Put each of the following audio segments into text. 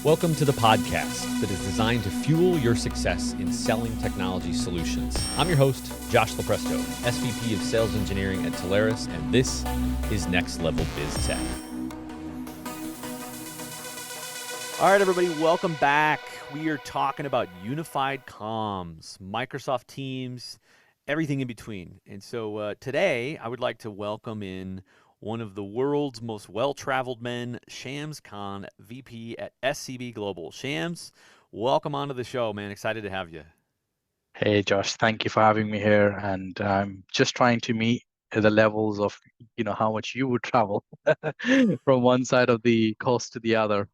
Welcome to the podcast that is designed to fuel your success in selling technology solutions. I'm your host, Josh Lopresto, SVP of Sales Engineering at Telarus, and this is Next Level Biz Tech. All right, everybody, welcome back. We are talking about unified comms, Microsoft Teams, everything in between. And so today, I would like to welcome in one of the world's most well-traveled men, Shams Khan, VP at SCB Global. Shams, welcome onto the show, man. Excited to have you. Hey, Josh, thank you for having me here. And I'm just trying to meet the levels of, how much you would travel from one side of the coast to the other.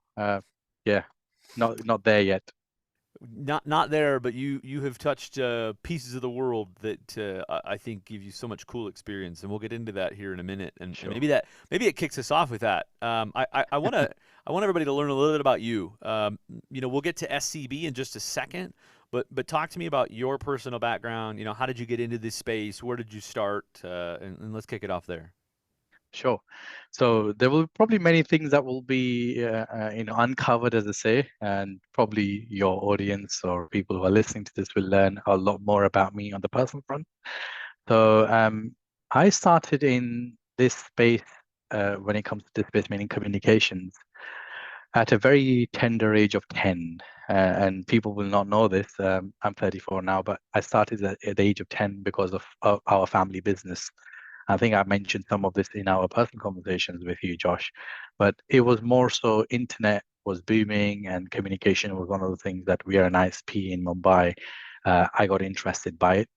Yeah, not there yet. Not there, but you have touched pieces of the world that I think give you so much cool experience, and we'll get into that here in a minute. And Sure. maybe it kicks us off with that. I want everybody to learn a little bit about you. We'll get to SCB in just a second, but talk to me about your personal background. How did you get into this space? Where did you start? And let's kick it off there. Sure. So there will probably many things that will be, uncovered, as I say, and probably your audience or people who are listening to this will learn a lot more about me on the personal front. So I started in this space when it comes to this space, meaning communications, at a very tender age of 10. And people will not know this. I'm 34 now, but I started at the age of 10 because of our family business. I think I mentioned some of this in our personal conversations with you, Josh, but it was more so internet was booming and communication was one of the things that we are an ISP in Mumbai. I got interested by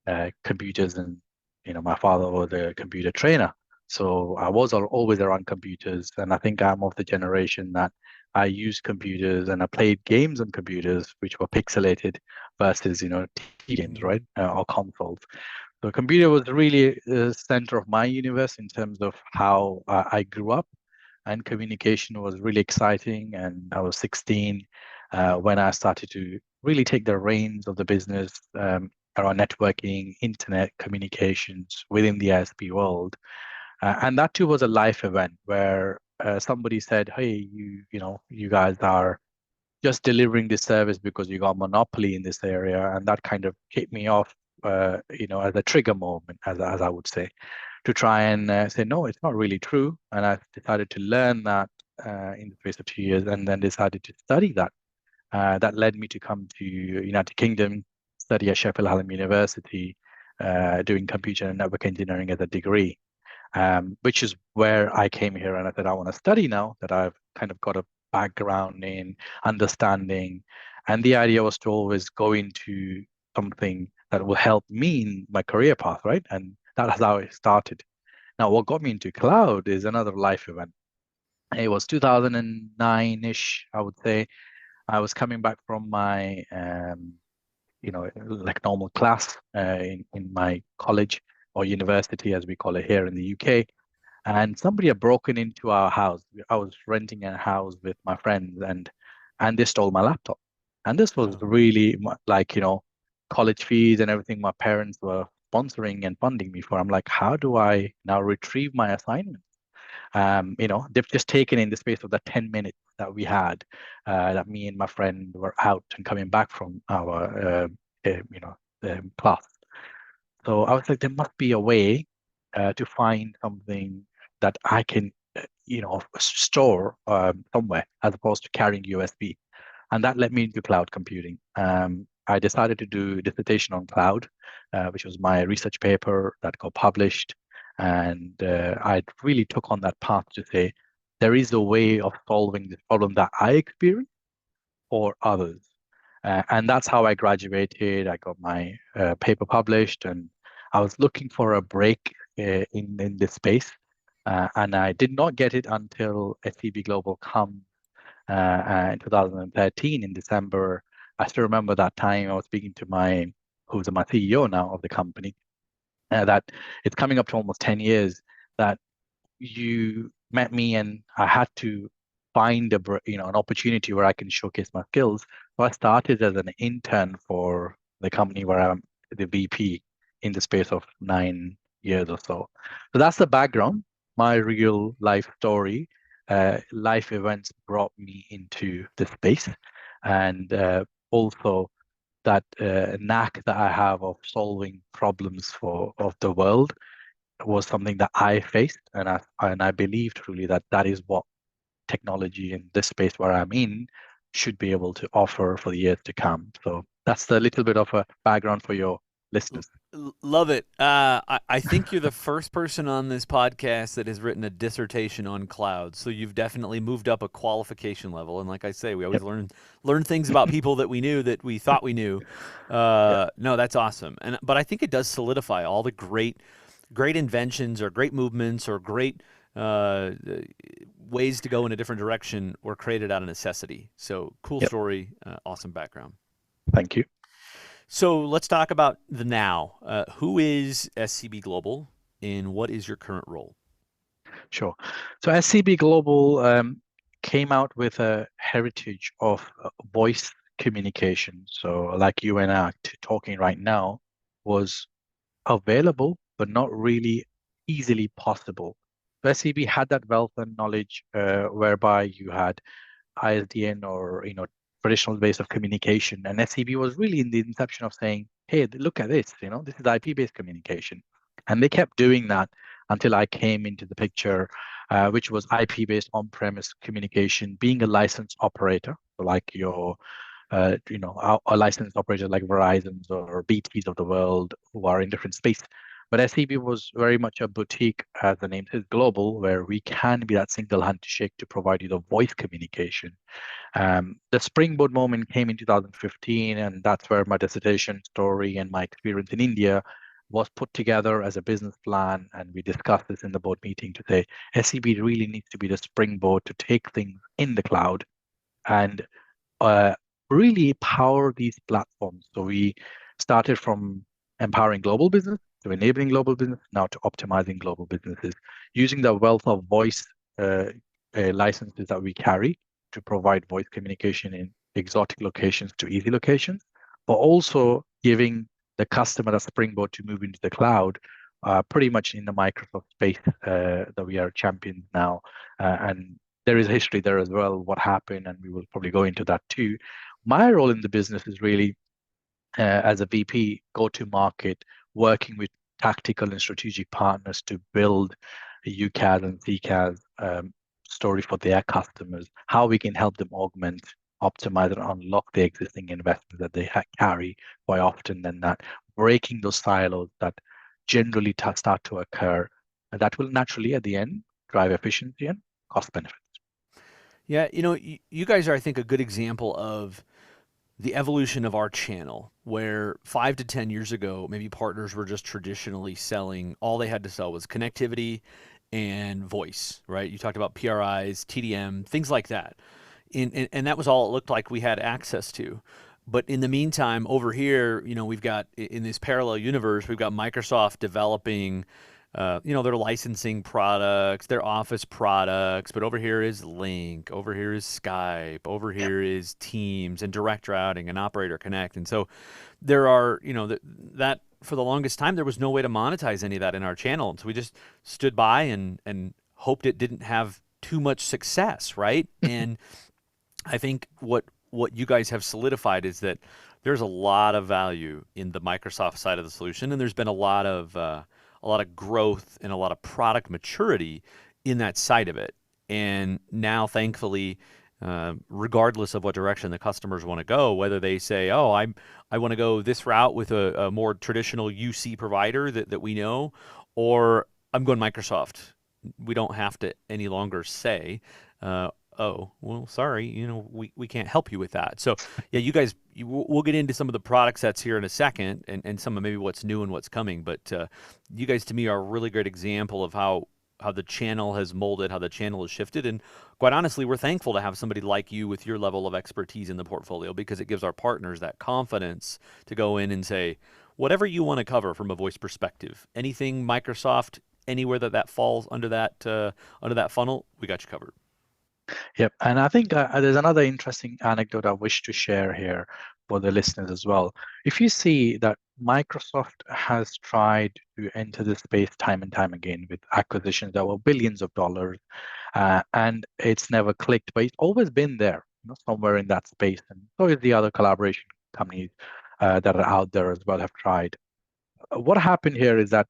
it, computers, and my father was a computer trainer. So I was always around computers, and I think I'm of the generation that I used computers and I played games on computers, which were pixelated versus, T games, right? Or consoles. So computer was really the center of my universe in terms of how I grew up, and communication was really exciting. And I was 16 when I started to really take the reins of the business around networking, internet communications within the ISP world. And that too was a life event where somebody said, "Hey, you guys are just delivering this service because you got monopoly in this area," and that kind of hit me off, as a trigger moment, as I would say, to try and say, no, it's not really true. And I decided to learn that in the space of 2 years, and then decided to study that. That led me to come to United Kingdom, study at Sheffield Hallam University, doing computer and network engineering as a degree, which is where I came here and I said, I want to study now that I've kind of got a background in understanding. And the idea was to always go into something that will help me in my career path, right? And that's how it started. Now, what got me into cloud is another life event. It was 2009-ish, I would say. I was coming back from my, like normal class in my college or university, as we call it here in the UK. And somebody had broken into our house. I was renting a house with my friends, and they stole my laptop. And this was Oh. really like, college fees and everything my parents were sponsoring and funding me for. I'm like, how do I now retrieve my assignment? They've just taken in the space of the 10 minutes that we had, that me and my friend were out and coming back from our, class. So I was like, there must be a way to find something that I can, store somewhere as opposed to carrying USB. And that led me into cloud computing. I decided to do a dissertation on cloud, which was my research paper that got published. And I really took on that path to say, there is a way of solving this problem that I experience for others. And that's how I graduated. I got my paper published, and I was looking for a break in this space. And I did not get it until SCB Global come in 2013 in December. I still remember that time I was speaking to who's my CEO now of the company, that it's coming up to almost 10 years that you met me, and I had to find an opportunity where I can showcase my skills. So I started as an intern for the company where I'm the VP in the space of 9 years or so. So that's the background, my real life story. life events brought me into this space, and also that knack that I have of solving problems for of the world was something that I faced, and I believe truly that that is what technology in this space where I'm in should be able to offer for the years to come. So that's a little bit of a background for your listeners. Love it. I think you're the first person on this podcast that has written a dissertation on cloud. So you've definitely moved up a qualification level. And like I say, we always Yep. learn things about people that we knew that we thought we knew. Yep. No, that's awesome. But I think it does solidify all the great inventions or great movements or great uh, ways to go in a different direction were created out of necessity. So cool Yep. story, awesome background. Thank you. So let's talk about the now. Who is SCB Global and what is your current role? Sure. So SCB Global came out with a heritage of voice communication. So like you and I talking right now was available, but not really easily possible. So SCB had that wealth and knowledge whereby you had ISDN or traditional ways of communication. And SCB was really in the inception of saying, "Hey, look at this. This is IP-based communication," and they kept doing that until I came into the picture, which was IP-based on-premise communication, being a licensed operator, like your a licensed operator like Verizon's or BT's of the world who are in different space. But SCB was very much a boutique, as the name says, global, where we can be that single handshake to provide you the voice communication. The springboard moment came in 2015, and that's where my dissertation story and my experience in India was put together as a business plan. And we discussed this in the board meeting to say SCB really needs to be the springboard to take things in the cloud and uh, really power these platforms. So we started from empowering global business to enabling global business, now to optimizing global businesses, using the wealth of voice uh, licenses that we carry to provide voice communication in exotic locations to easy locations, but also giving the customer a springboard to move into the cloud, pretty much in the Microsoft space that we are champions now. And there is a history there as well, what happened, and we will probably go into that too. My role in the business is really as a VP, go to market, working with tactical and strategic partners to build a UCaaS and CCaaS story for their customers, how we can help them augment, optimize, and unlock the existing investments that they carry quite often, than that, breaking those silos that generally start to occur. And that will naturally, at the end, drive efficiency and cost benefits. Yeah, you guys are, I think, a good example of the evolution of our channel, where 5 to 10 years ago, maybe partners were just traditionally selling, all they had to sell was connectivity and voice, right? You talked about PRIs, TDM, things like that. And that was all it looked like we had access to. But in the meantime, over here, we've got in this parallel universe, we've got Microsoft developing, their licensing products, their Office products. But over here is Link, over here is Skype, over here is Teams and Direct Routing and Operator Connect. And so there are, that for the longest time, there was no way to monetize any of that in our channel. And so we just stood by and hoped it didn't have too much success, right? And I think what you guys have solidified is that there's a lot of value in the Microsoft side of the solution, and there's been a lot of growth and a lot of product maturity in that side of it. And now, thankfully, regardless of what direction the customers want to go, whether they say, "Oh, I want to go this route with a more traditional UC provider that we know," or "I'm going Microsoft," we don't have to any longer say, "Oh, well, sorry, we can't help you with that." So, yeah, you guys, we'll get into some of the product sets here in a second, and some of maybe what's new and what's coming. But you guys, to me, are a really great example of how the channel has molded, how the channel has shifted, and quite honestly, we're thankful to have somebody like you with your level of expertise in the portfolio, because it gives our partners that confidence to go in and say, whatever you want to cover from a voice perspective, anything Microsoft, anywhere that falls under that funnel, we got you covered. Yep. And I think there's another interesting anecdote I wish to share here for the listeners as well. If you see that Microsoft has tried to enter this space time and time again with acquisitions that were billions of dollars, and it's never clicked, but it's always been there, somewhere in that space. And so is the other collaboration companies that are out there as well have tried. What happened here is that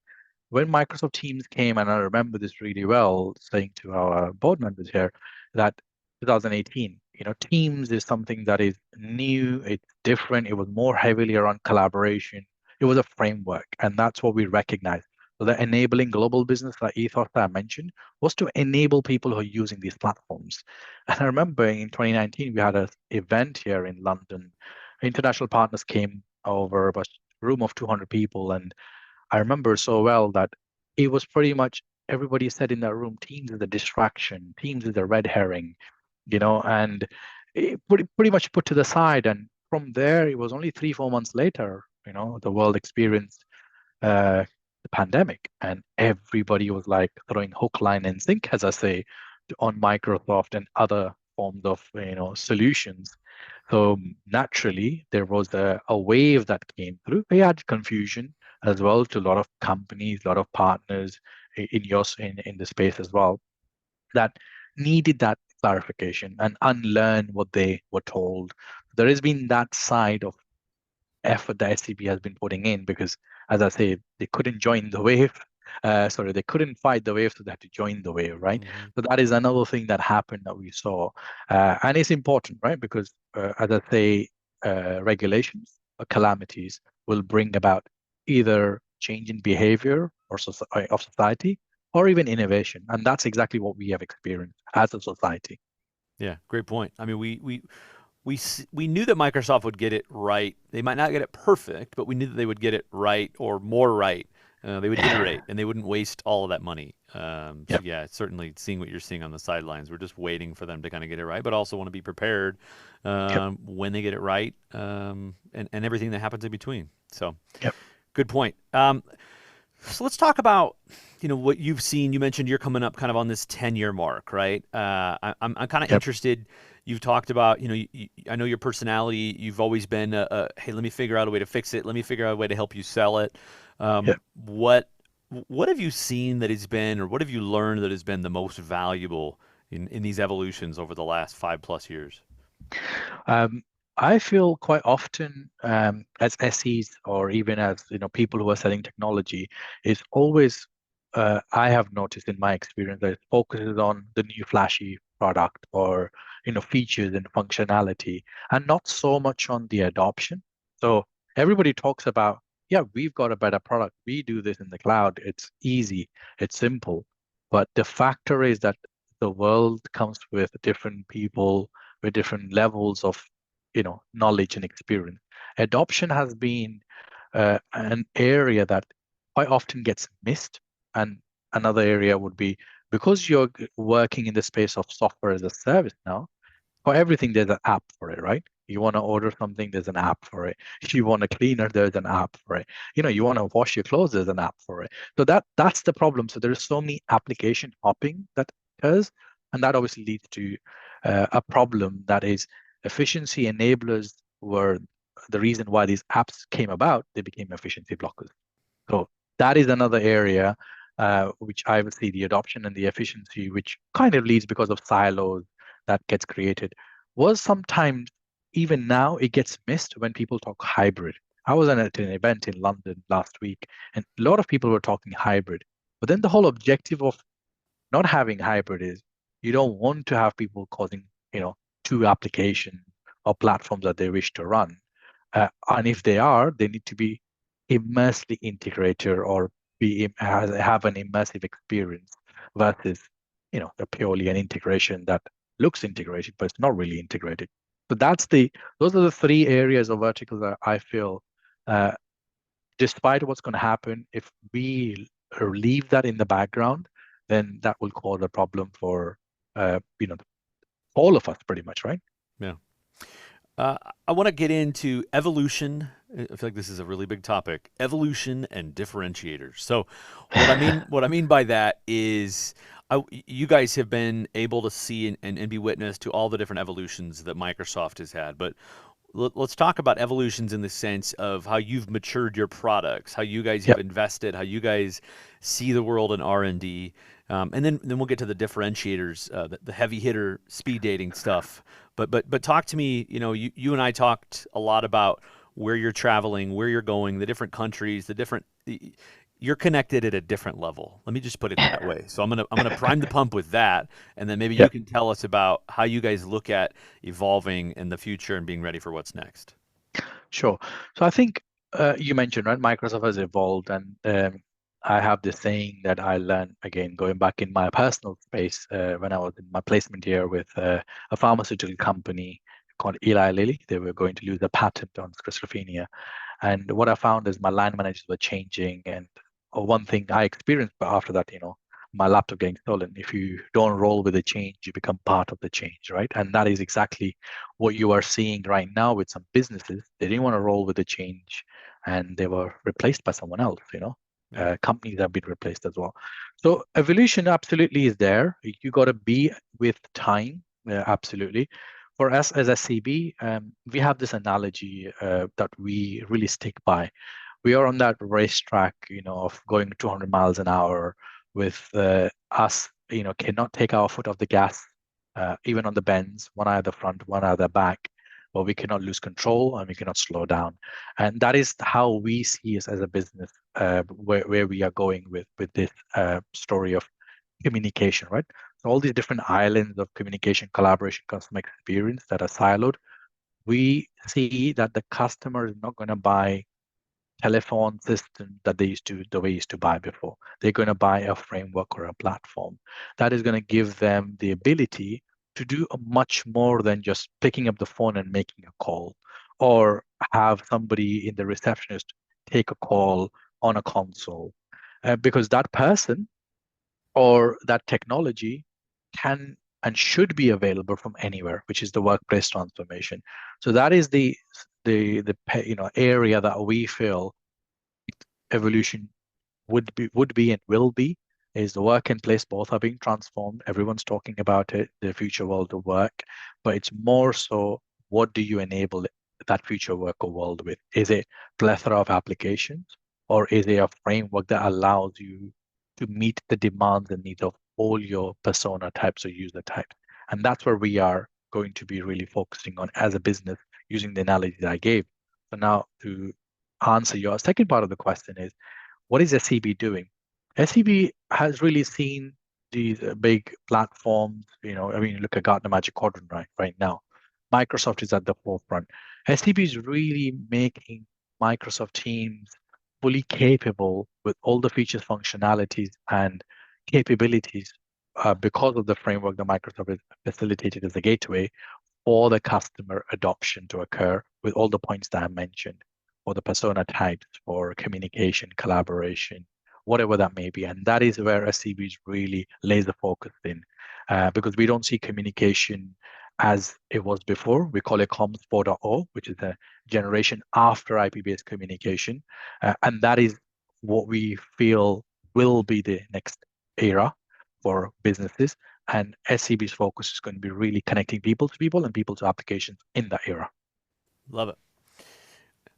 when Microsoft Teams came, and I remember this really well, saying to our board members here that 2018, Teams is something that is new, it's different, it was more heavily around collaboration, it was a framework, and that's what we recognized. So the enabling global business, that ethos that I mentioned, was to enable people who are using these platforms. And I remember in 2019, we had an event here in London. International partners came over, a room of 200 people, and I remember so well that it was pretty much everybody said in that room, Teams is a distraction, Teams is a red herring, and it pretty much put to the side. And from there, it was only 3, 4 months later, the world experienced the pandemic, and everybody was like throwing hook, line, and sink, as I say, on Microsoft and other forms of solutions. So naturally, there was a wave that came through. We had confusion as well to a lot of companies, a lot of partners in the space as well that needed that clarification and unlearn what they were told. There has been that side of effort that SCB has been putting in because, as I say, they couldn't join the wave. Sorry, they couldn't fight the wave, so they had to join the wave, right? Hmm. So that is another thing that happened that we saw, and it's important, right? Because, as I say, regulations or calamities will bring about either change in behavior or of society, or even innovation, and that's exactly what we have experienced as a society. Yeah, great point. I mean, we knew that Microsoft would get it right. They might not get it perfect, but we knew that they would get it right or more right. They would iterate and they wouldn't waste all of that money. So Yep, yeah, certainly seeing what you're seeing on the sidelines, we're just waiting for them to kind of get it right, but also want to be prepared yep, when they get it right, and everything that happens in between. So yep, good point. So let's talk about what you've seen. You mentioned you're coming up kind of on this 10-year mark, right? I'm kind of yep, interested. You've talked about I know your personality. You've always been hey, let me figure out a way to fix it. Let me figure out a way to help you sell it. yep. What have you seen that has been, or what have you learned that has been the most valuable in these evolutions over the last 5+ years? Um, I feel quite often as SEs or even as people who are selling technology is always I have noticed in my experience that it focuses on the new flashy product or features and functionality and not so much on the adoption. So everybody talks about, yeah, we've got a better product. We do this in the cloud. It's easy, it's simple. But the factor is that the world comes with different people with different levels of knowledge and experience. Adoption has been an area that quite often gets missed, and another area would be because you're working in the space of software as a service now. For everything, there's an app for it, right? You want to order something, there's an app for it. If you want a cleaner, there's an app for it. You want to wash your clothes, there's an app for it. So that's the problem. So there's so many application hopping that occurs, and that obviously leads to a problem that is efficiency enablers were the reason why these apps came about. They became efficiency blockers. So that is another area which I would see the adoption and the efficiency, which kind of leads because of silos that gets created, was sometimes even now it gets missed when people talk hybrid. I was at an event in London last week, and a lot of people were talking hybrid. But then the whole objective of not having hybrid is you don't want to have people causing, two applications or platforms that they wish to run. And if they are, they need to be immersely integrated or have an immersive experience versus, a purely an integration that looks integrated, but it's not really integrated. So those are the three areas of verticals that I feel, uh, despite what's going to happen, if we leave that in the background, then that will cause a problem for, all of us pretty much, right? Yeah. I want to get into evolution I feel like this is a really big topic: evolution and differentiators. So, what I mean by that is, you guys have been able to see and be witness to all the different evolutions that Microsoft has had. But let's talk about evolutions in the sense of how you've matured your products, how you guys have Yep, invested, how you guys see the world in R&D, and then we'll get to the differentiators, the heavy hitter speed dating stuff. But talk to me. You and I talked a lot about where you're traveling, where you're going, the different countries, you're connected at a different level. Let me just put it that way. So I'm gonna prime the pump with that, and then maybe you yep, can tell us about how you guys look at evolving in the future and being ready for what's next. sure. So I think you mentioned, right, Microsoft has evolved, and I have this saying that I learned again going back in my personal space when I was in my placement year with a pharmaceutical company called Eli Lilly. They were going to lose a patent on schizophrenia. And what I found is my line managers were changing. And one thing I experienced, but after that, my laptop getting stolen, if you don't roll with the change, you become part of the change, right? And that is exactly what you are seeing right now with some businesses. They didn't want to roll with the change and they were replaced by someone else. Yeah. Companies have been replaced as well. So evolution absolutely is there. You got to be with time, absolutely. For us as a CB, we have this analogy that we really stick by. We are on that racetrack, of going 200 miles an hour with us, cannot take our foot off the gas, even on the bends, one eye at the front, one eye at the back, but we cannot lose control and we cannot slow down. And that is how we see us as a business, where we are going with this story of communication, right? So all these different islands of communication, collaboration, customer experience that are siloed, we see that the customer is not going to buy telephone system that the way used to buy before. They're going to buy a framework or a platform that is going to give them the ability to do much more than just picking up the phone and making a call, or have somebody in the receptionist take a call on a console, because that person or that technology can and should be available from anywhere, which is the workplace transformation. So that is the area that we feel evolution would be and will be, is the work and place both are being transformed. Everyone's talking about it, the future world of work, but it's more so, what do you enable that future work or world with? Is it plethora of applications, or is it a framework that allows you to meet the demands and needs of all your persona types or user types? And that's where we are going to be really focusing on as a business, using the analogy that I gave. So now to answer your second part of the question is, what is SCB doing? SCB has really seen these big platforms. I mean, look at Gartner Magic Quadrant right now. Microsoft is at the forefront. SCB is really making Microsoft Teams fully capable with all the features, functionalities, and capabilities, because of the framework that Microsoft has facilitated as a gateway for the customer adoption to occur, with all the points that I mentioned, for the persona types, for communication, collaboration, whatever that may be. And that is where SCB is really laser focused in, because we don't see communication as it was before. We call it Comms 4.0, which is the generation after IP-based communication. And that is what we feel will be the next era for businesses. And SCB's focus is going to be really connecting people to people and people to applications in that era. Love it.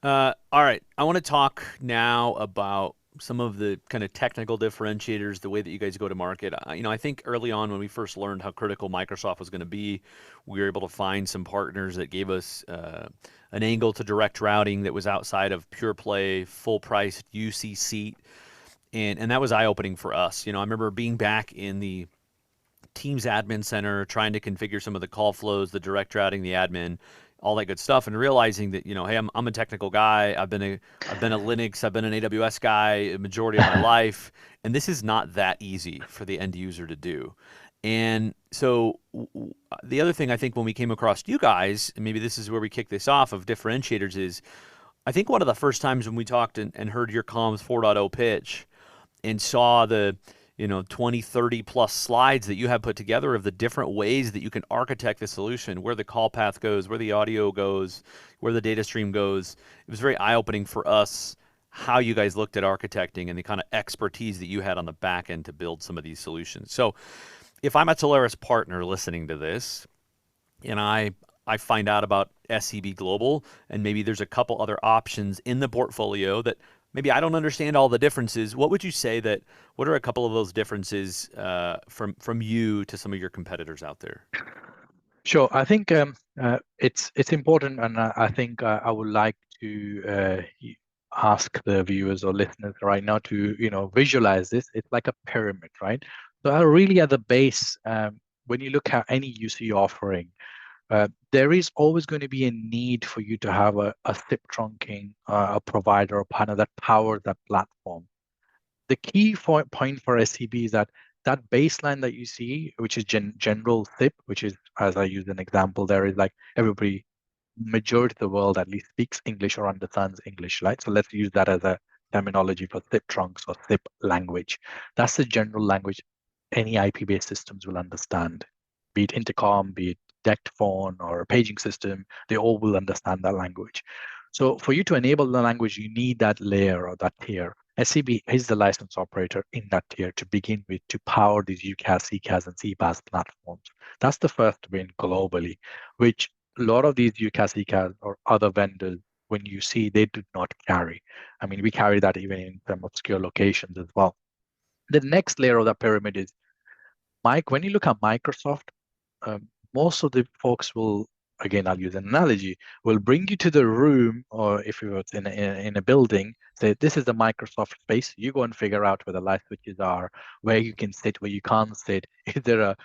All right, I want to talk now about some of the kind of technical differentiators, the way that you guys go to market. I think early on when we first learned how critical Microsoft was going to be, we were able to find some partners that gave us an angle to direct routing that was outside of pure play, full price UC seat, and that was eye opening for us. I remember being back in the Teams admin center, trying to configure some of the call flows, the direct routing, the admin, all that good stuff, and realizing that hey, I'm a technical guy. I've been a Linux, I've been an AWS guy a majority of my life, and this is not that easy for the end user to do. And so the other thing I think when we came across you guys, and maybe this is where we kick this off of differentiators, is I think one of the first times when we talked and heard your Comms 4.0 pitch and saw the 20, 30 plus slides that you have put together of the different ways that you can architect the solution, where the call path goes, where the audio goes, where the data stream goes. It was very eye-opening for us how you guys looked at architecting and the kind of expertise that you had on the back end to build some of these solutions. So if I'm a Solaris partner listening to this, and I find out about SCB Global, and maybe there's a couple other options in the portfolio that maybe I don't understand all the differences. What would you say that? What are a couple of those differences from you to some of your competitors out there? Sure. I think it's important, and I think I would like to ask the viewers or listeners right now to visualize this. It's like a pyramid, right? So really at the base, when you look at any UC offering, there is always going to be a need for you to have a SIP trunking, a provider or partner that powers that platform. The key point for SCB is that that baseline that you see, which is general SIP, which is, as I use an example, there is like everybody, majority of the world at least speaks English or understands English, right? So let's use that as a terminology for SIP trunks or SIP language. That's the general language any IP-based systems will understand, be it intercom, be it DECT phone or a paging system, they all will understand that language. So for you to enable the language, you need that layer or that tier. SCB is the license operator in that tier to begin with to power these UCaaS, CCaaS, and CPaaS platforms. That's the first win globally, which a lot of these UCaaS, CCaaS, or other vendors, when you see, they do not carry. I mean, we carry that even in some obscure locations as well. The next layer of that pyramid is Mike. When you look at Microsoft, most of the folks will, again, I'll use an analogy, will bring you to the room, or if you were in a building, say, this is the Microsoft space. You go and figure out where the light switches are, where you can sit, where you can't sit. Is there a,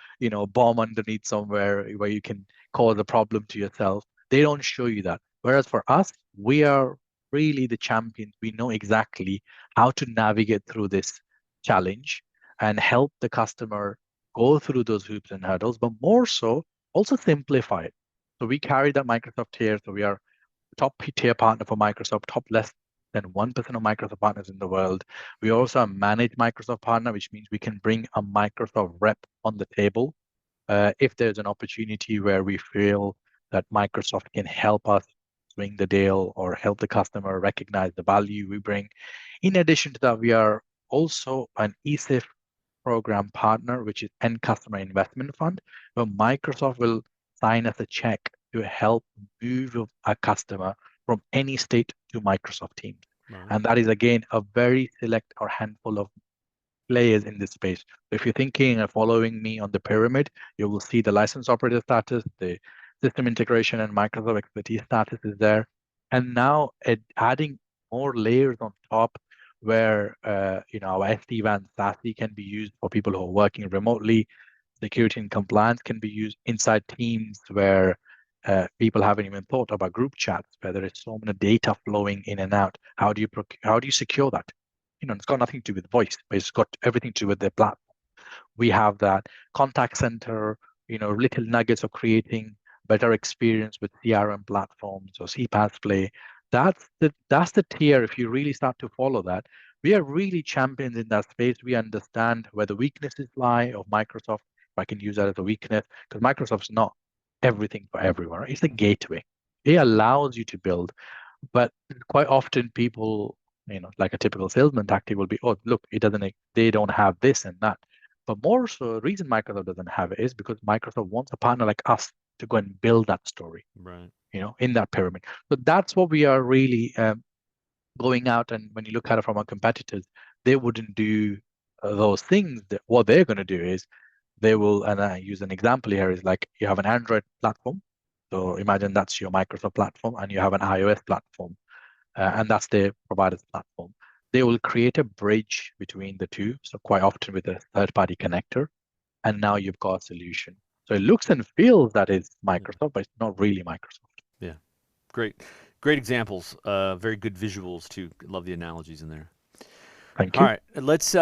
bomb underneath somewhere where you can cause a problem to yourself? They don't show you that. Whereas for us, we are really the champions. We know exactly how to navigate through this challenge and help the customer go through those hoops and hurdles, but more so, also simplify it. So we carry that Microsoft tier. So we are top tier partner for Microsoft, top less than 1% of Microsoft partners in the world. We also manage Microsoft partner, which means we can bring a Microsoft rep on the table if there's an opportunity where we feel that Microsoft can help us swing the deal or help the customer recognize the value we bring. In addition to that, we are also an ESIF program partner, which is End Customer Investment Fund, where Microsoft will sign us a check to help move a customer from any state to Microsoft Teams. Right. And that is, again, a very select or handful of players in this space. So if you're thinking and following me on the pyramid, you will see the license operator status, the system integration and Microsoft expertise status is there. And now adding more layers on top where our SD-WAN SASE can be used for people who are working remotely. Security and compliance can be used inside teams where people haven't even thought about group chats, where there is so much data flowing in and out. How do you secure that? It's got nothing to do with voice, but it's got everything to do with their platform. We have that contact center, little nuggets of creating better experience with CRM platforms or CPaaS play. That's the tier. If you really start to follow that, we are really champions in that space. We understand where the weaknesses lie of Microsoft. If I can use that as a weakness, because Microsoft's not everything for everyone. It's a gateway. It allows you to build, but quite often people, like a typical salesman tactic will be, oh, look, they don't have this and that. But more so, the reason Microsoft doesn't have it is because Microsoft wants a partner like us to go and build that story, Right. in that pyramid. So that's what we are really going out. And when you look at it from our competitors, they wouldn't do those things. What they're going to do is they will, and I use an example here, is like you have an Android platform. So imagine that's your Microsoft platform, and you have an iOS platform, and that's their provider's platform. They will create a bridge between the two. So quite often with a third-party connector, and now you've got a solution. So it looks and feels that it's Microsoft, but it's not really Microsoft. Yeah. Great. Great examples. Very good visuals too. Love the analogies in there. Thank All you. right, let's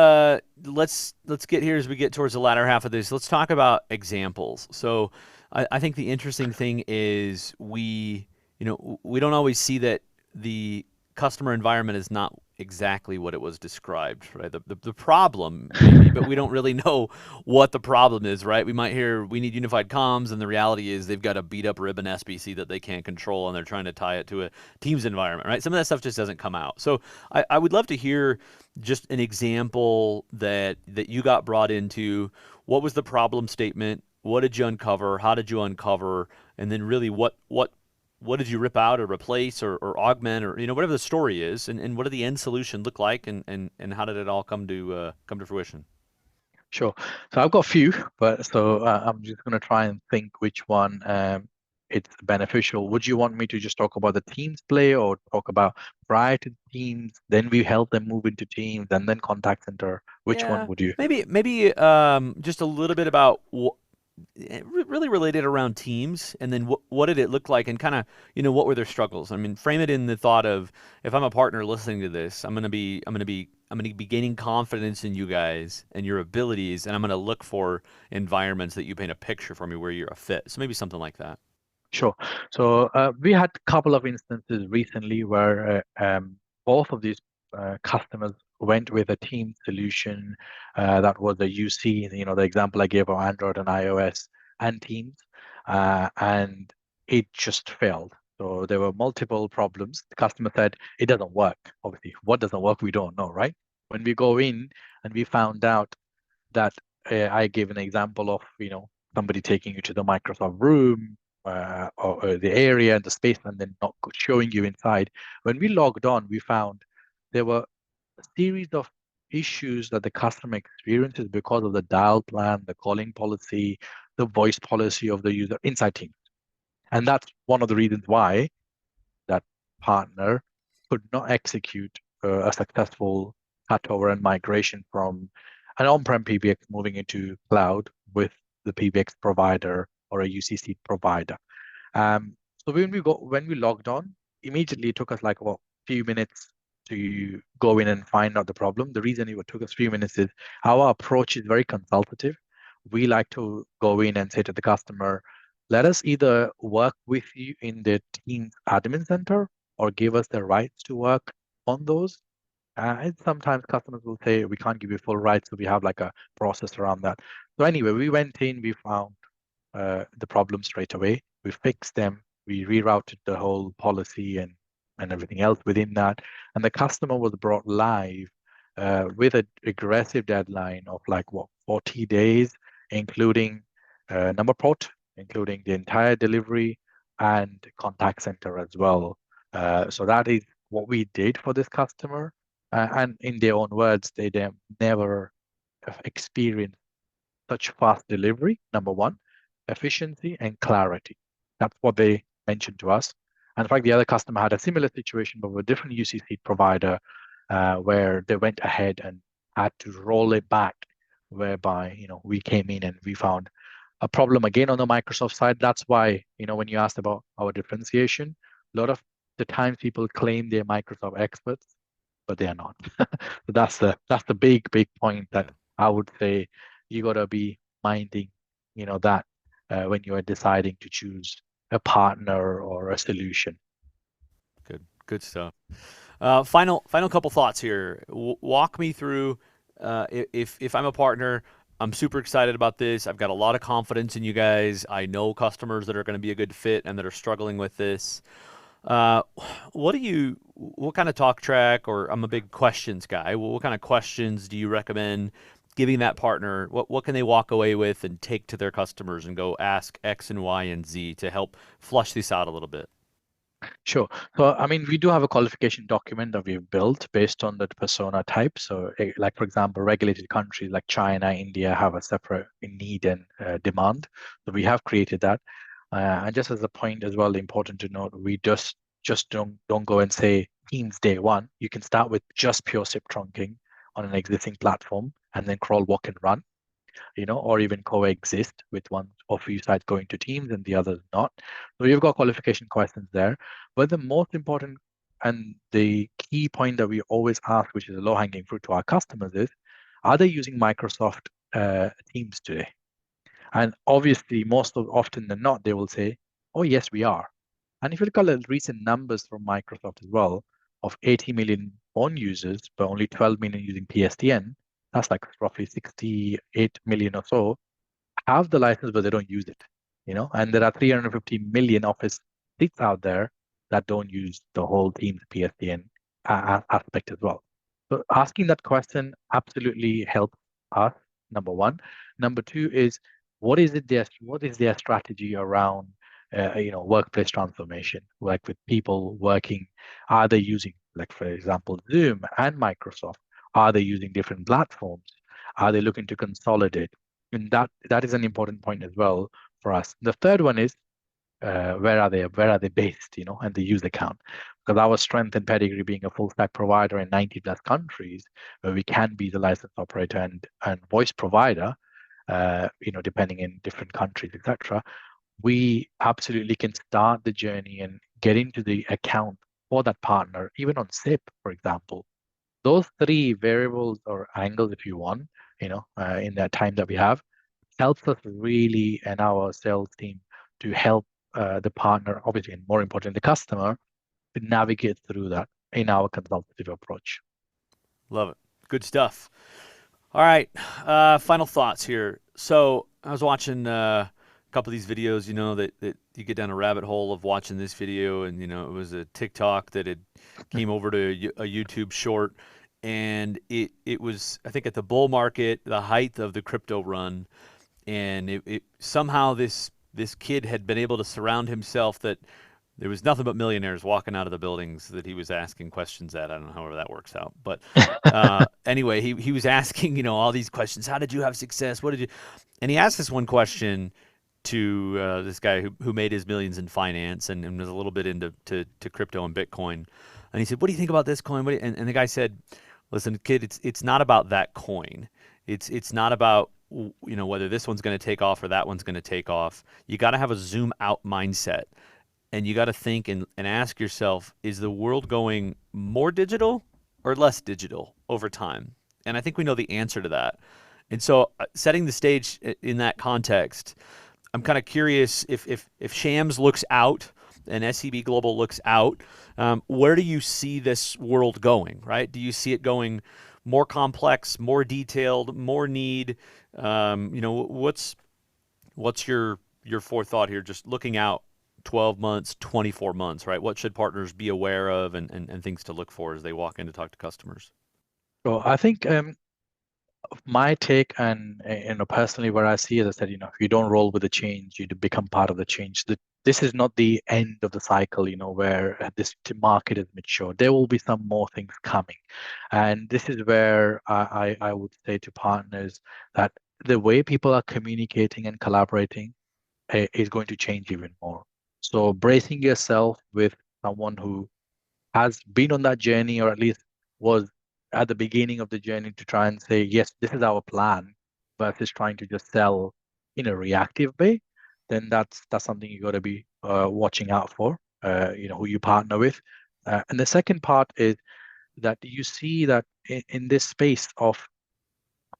get here as we get towards the latter half of this. Let's talk about examples. So, I think the interesting thing is we don't always see that the customer environment is not exactly what it was described, right? The problem, maybe, but we don't really know what the problem is, right? We might hear we need unified comms, and the reality is they've got a beat up ribbon SBC that they can't control, and they're trying to tie it to a Teams environment, right? Some of that stuff just doesn't come out. So I would love to hear just an example that you got brought into. What was the problem statement? What did you uncover? How did you uncover? And then really what did you rip out or replace or augment or whatever the story is, and what did the end solution look like, and how did it all come to fruition? Sure. So I've got a few, but I'm just going to try and think which one it's beneficial. Would you want me to just talk about the teams play or talk about prior to teams, then we help them move into teams and then contact center? Which one Yeah, would you? maybe just a little bit about really related around teams, and then what did it look like, and kind of what were their struggles. I mean, frame it in the thought of, if I'm a partner listening to this, I'm gonna be gaining confidence in you guys and your abilities, and I'm gonna look for environments that you paint a picture for me where you're a fit. So maybe something like that. Sure. So we had a couple of instances recently where both of these customers went with a team solution that was a UC, the example I gave of Android and iOS and Teams, and it just failed. So there were multiple problems. The customer said it doesn't work. Obviously, what doesn't work, we don't know, right? When we go in and we found out that I gave an example of, somebody taking you to the Microsoft room or the area and the space and then not showing you inside. When we logged on, we found there were a series of issues that the customer experiences because of the dial plan, the calling policy, the voice policy of the user inside Teams. And that's one of the reasons why that partner could not execute a successful cutover and migration from an on-prem PBX moving into cloud with the PBX provider or a UCC provider. So when we logged on, immediately it took us like about a few minutes to go in and find out the problem. The reason it took us a few minutes is our approach is very consultative. We like to go in and say to the customer, let us either work with you in the Teams admin center or give us the rights to work on those. And sometimes customers will say, we can't give you full rights, so we have like a process around that. So anyway, we went in, we found the problem straight away. We fixed them. We rerouted the whole policy and everything else within that. And the customer was brought live with an aggressive deadline of like what 40 days, including number port, including the entire delivery and contact center as well. So that is what we did for this customer. And in their own words, they never experienced such fast delivery, number one, efficiency and clarity. That's what they mentioned to us. And in fact, the other customer had a similar situation, but with a different UCC provider, where they went ahead and had to roll it back, whereby, we came in and we found a problem again on the Microsoft side. That's why, when you asked about our differentiation, a lot of the times people claim they're Microsoft experts, but they are not. So that's the big point that Yeah, I would say you got to be minding, that when you are deciding to choose a partner or a solution. good stuff. Final couple thoughts here. Walk me through, if I'm a partner, I'm super excited about this. I've got a lot of confidence in you guys. I know customers that are going to be a good fit and that are struggling with this. Uh, what kind of talk track, or I'm a big questions guy. What kind of questions do you recommend giving that partner? What can they walk away with and take to their customers and go ask X and Y and Z to help flush this out a little bit? Sure. So, I mean, we do have a qualification document that we've built based on the persona type. So, like, for example, regulated countries like China, India have a separate need and demand. So we have created that. And just as a point as well, important to note, we just don't go and say Teams day one. You can start with just pure SIP trunking on an existing platform and then crawl, walk, and run, or even coexist with one of you sides going to Teams and the others not. So you've got qualification questions there. But the most important and the key point that we always ask, which is a low-hanging fruit to our customers, is, are they using Microsoft Teams today? And obviously, often than not, they will say, oh, yes, we are. And if you look at the recent numbers from Microsoft as well, of 80 million phone users, but only 12 million using PSTN, that's like roughly 68 million or so, have the license, but they don't use it, and there are 350 million Office seats out there that don't use the whole Teams PSTN aspect as well. So asking that question absolutely helps us, number one. Number two is what is their strategy around workplace transformation, like with people working, are they using, like for example, Zoom and Microsoft? Are they using different platforms? Are they looking to consolidate? And that is an important point as well for us. The third one is where are they based, and the user count. Because our strength and pedigree being a full stack provider in 90 plus countries, where we can be the license operator and voice provider, depending in different countries, etc. We absolutely can start the journey and get into the account for that partner, even on SIP, for example. Those three variables or angles, if you want, in that time that we have, helps us really and our sales team to help the partner, obviously, and more importantly, the customer, to navigate through that in our consultative approach. Love it. Good stuff. All right. Final thoughts here. So I was watching a couple of these videos, that you get down a rabbit hole of watching this video, and it was a TikTok that had came over to a YouTube short, and it was, I think, at the bull market, the height of the crypto run, and it somehow this kid had been able to surround himself that there was nothing but millionaires walking out of the buildings that he was asking questions at. I don't know however that works out, but anyway, he was asking all these questions. How did you have success? What did you? And he asked this one question to this guy who made his millions in finance and was a little bit into to crypto and Bitcoin. And he said, "What do you think about this coin?" And the guy said, "Listen, kid, it's not about that coin. It's not about whether this one's going to take off or that one's going to take off. You got to have a zoom out mindset." And you got to think and ask yourself, is the world going more digital or less digital over time? And I think we know the answer to that. And so, setting the stage in that context, I'm kind of curious if Shams looks out and SCB Global looks out, where do you see this world going, right? Do you see it going more complex, more detailed, more need? What's your forethought here, just looking out 12 months, 24 months, right? What should partners be aware of and things to look for as they walk in to talk to customers? So I think my take and personally where I see, as I said, if you don't roll with the change, you become part of the change. This is not the end of the cycle, where this market is mature. There will be some more things coming, and this is where I would say to partners that the way people are communicating and collaborating is going to change even more. So bracing yourself with someone who has been on that journey, or at least was at the beginning of the journey, to try and say, yes, this is our plan, versus trying to just sell in a reactive way, then that's something you got to be watching out for, who you partner with. And the second part is that you see that in this space of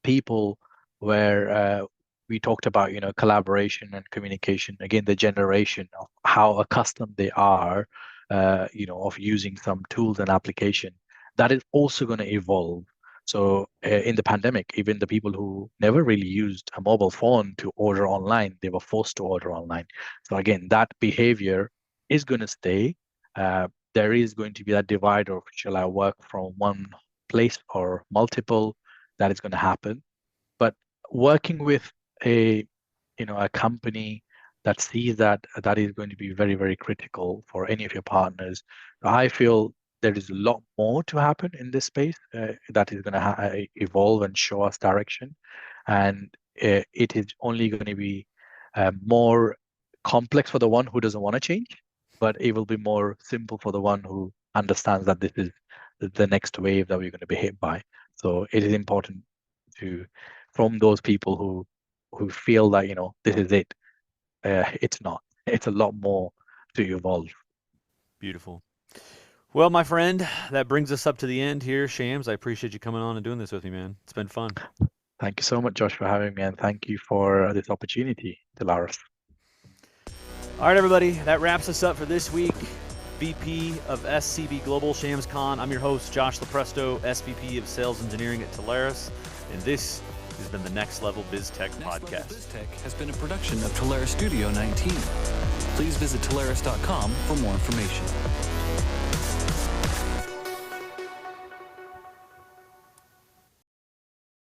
people where we talked about, collaboration and communication, again, the generation of how accustomed they are, of using some tools and application, that is also going to evolve. So in the pandemic, even the people who never really used a mobile phone to order online, they were forced to order online. So again, that behavior is going to stay. There is going to be that divide of, shall I work from one place or multiple? That is going to happen. But working with a a company that sees that is going to be very, very critical for any of your partners, I feel there is a lot more to happen in this space that is going to evolve and show us direction. And it is only going to be more complex for the one who doesn't want to change, but it will be more simple for the one who understands that this is the next wave that we're going to be hit by. So it is important to, from those people who feel that this is it. It's not. It's a lot more to evolve. Beautiful. Well, my friend, that brings us up to the end here. Shams, I appreciate you coming on and doing this with me, man. It's been fun. Thank you so much, Josh, for having me, and thank you for this opportunity, Delaris. All right, everybody, that wraps us up for this week. VP of SCB Global ShamsCon. I'm your host, Josh Lopresto, SVP of Sales Engineering at Telarus, and this has been the Next Level BizTech podcast. Next Level BizTech has been a production of Telarus Studio 19. Please visit Telarus.com for more information.